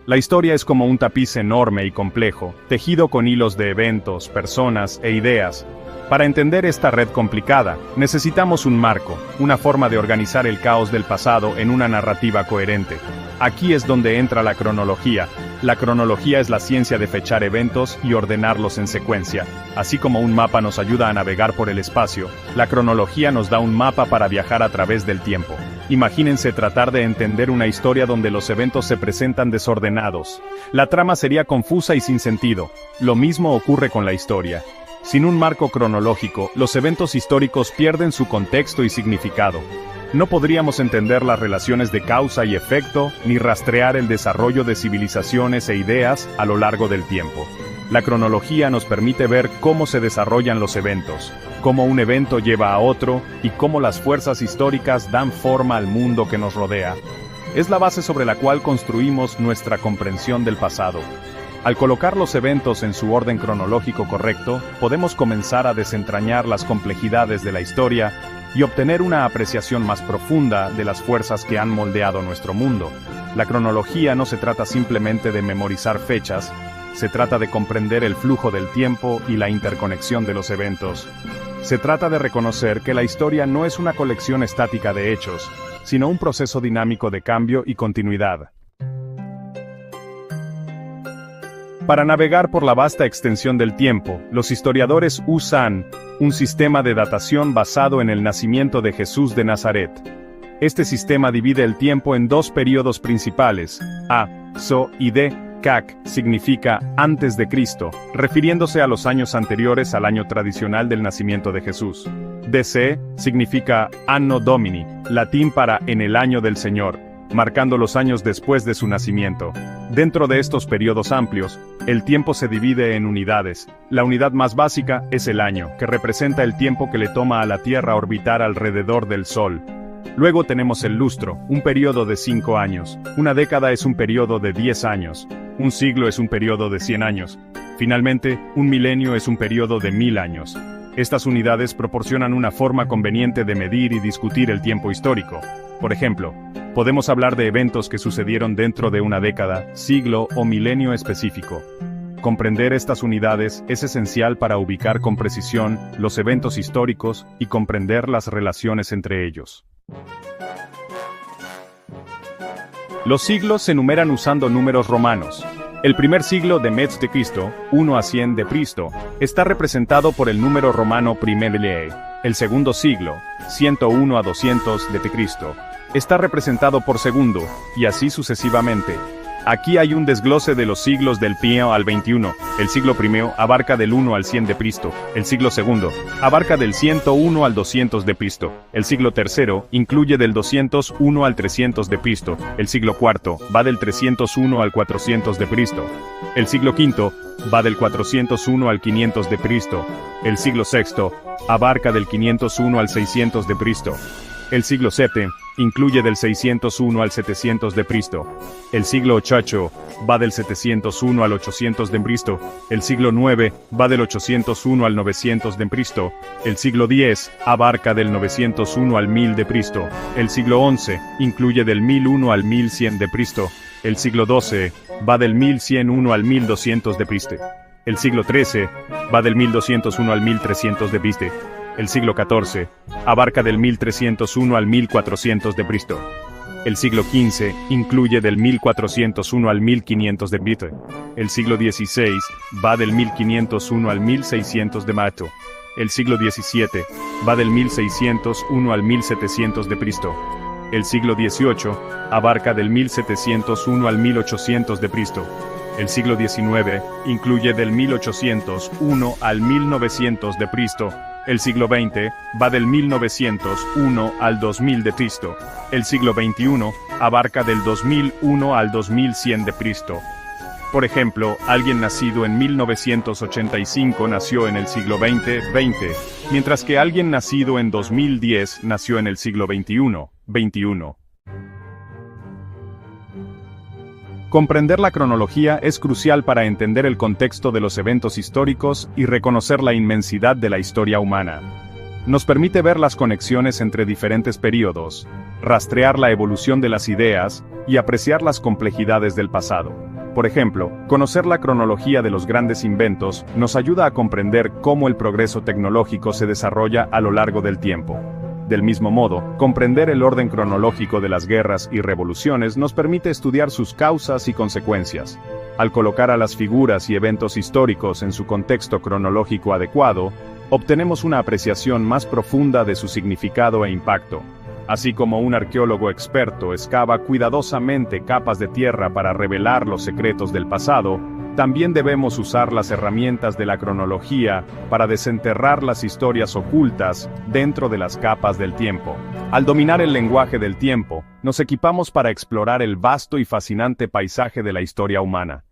La historia es como un tapiz enorme y complejo, tejido con hilos de eventos, personas e ideas. Para entender esta red complicada, necesitamos un marco, una forma de organizar el caos del pasado en una narrativa coherente. Aquí es donde entra la cronología. La cronología es la ciencia de fechar eventos y ordenarlos en secuencia. Así como un mapa nos ayuda a navegar por el espacio, la cronología nos da un mapa para viajar a través del tiempo. Imagínense tratar de entender una historia donde los eventos se presentan desordenados. La trama sería confusa y sin sentido. Lo mismo ocurre con la historia. Sin un marco cronológico, los eventos históricos pierden su contexto y significado. No podríamos entender las relaciones de causa y efecto, ni rastrear el desarrollo de civilizaciones e ideas a lo largo del tiempo. La cronología nos permite ver cómo se desarrollan los eventos, cómo un evento lleva a otro, y cómo las fuerzas históricas dan forma al mundo que nos rodea. Es la base sobre la cual construimos nuestra comprensión del pasado. Al colocar los eventos en su orden cronológico correcto, podemos comenzar a desentrañar las complejidades de la historia y obtener una apreciación más profunda de las fuerzas que han moldeado nuestro mundo. La cronología no se trata simplemente de memorizar fechas, se trata de comprender el flujo del tiempo y la interconexión de los eventos. Se trata de reconocer que la historia no es una colección estática de hechos, sino un proceso dinámico de cambio y continuidad. Para navegar por la vasta extensión del tiempo, los historiadores usan un sistema de datación basado en el nacimiento de Jesús de Nazaret. Este sistema divide el tiempo en dos períodos principales, A, So y D, Cac, significa antes de Cristo, refiriéndose a los años anteriores al año tradicional del nacimiento de Jesús. DC significa Anno Domini, latín para en el año del Señor, marcando los años después de su nacimiento. Dentro de estos periodos amplios, el tiempo se divide en unidades. La unidad más básica es el año, que representa el tiempo que le toma a la Tierra orbitar alrededor del Sol. Luego tenemos el lustro, un periodo de 5 años. Una década es un periodo de 10 años. Un siglo es un periodo de 100 años. Finalmente, un milenio es un periodo de 1000 años. Estas unidades proporcionan una forma conveniente de medir y discutir el tiempo histórico. Por ejemplo, podemos hablar de eventos que sucedieron dentro de una década, siglo o milenio específico. Comprender estas unidades es esencial para ubicar con precisión los eventos históricos y comprender las relaciones entre ellos. Los siglos se numeran usando números romanos. El primer siglo de Metz de Cristo, 1 a 100 de Cristo, está representado por el número romano Primele. El segundo siglo, 101 a 200 de Cristo, está representado por segundo, y así sucesivamente. Aquí hay un desglose de los siglos del 1 al 21. El siglo I abarca del 1 al 100 de Cristo. El siglo II abarca del 101 al 200 de Cristo. El siglo III incluye del 201 al 300 de Cristo. El siglo IV va del 301 al 400 de Cristo. El siglo V va del 401 al 500 de Cristo. El siglo VI abarca del 501 al 600 de Cristo. El siglo VII incluye del 601 al 700 de Cristo. El siglo VIII va del 701 al 800 de Cristo. El siglo IX va del 801 al 900 de Cristo. El siglo X abarca del 901 al 1000 de Cristo. El siglo XI incluye del 1001 al 1100 de Cristo. El siglo XII va del 1101 al 1200 de Cristo. El siglo XIII va del 1201 al 1300 de Cristo. El siglo XIV abarca del 1301 al 1400 de Cristo. El siglo XV incluye del 1401 al 1500 de Cristo. El siglo XVI va del 1501 al 1600 de Mato. El siglo XVII va del 1601 al 1700 de Cristo. El siglo XVIII abarca del 1701 al 1800 de Cristo. El siglo XIX incluye del 1801 al 1900 de Cristo. El siglo XX va del 1901 al 2000 de Cristo. El siglo XXI abarca del 2001 al 2100 de Cristo. Por ejemplo, alguien nacido en 1985 nació en el siglo XX, mientras que alguien nacido en 2010 nació en el siglo XXI. Comprender la cronología es crucial para entender el contexto de los eventos históricos y reconocer la inmensidad de la historia humana. Nos permite ver las conexiones entre diferentes períodos, rastrear la evolución de las ideas y apreciar las complejidades del pasado. Por ejemplo, conocer la cronología de los grandes inventos nos ayuda a comprender cómo el progreso tecnológico se desarrolla a lo largo del tiempo. Del mismo modo, comprender el orden cronológico de las guerras y revoluciones nos permite estudiar sus causas y consecuencias. Al colocar a las figuras y eventos históricos en su contexto cronológico adecuado, obtenemos una apreciación más profunda de su significado e impacto. Así como un arqueólogo experto excava cuidadosamente capas de tierra para revelar los secretos del pasado, también debemos usar las herramientas de la cronología para desenterrar las historias ocultas dentro de las capas del tiempo. Al dominar el lenguaje del tiempo, nos equipamos para explorar el vasto y fascinante paisaje de la historia humana.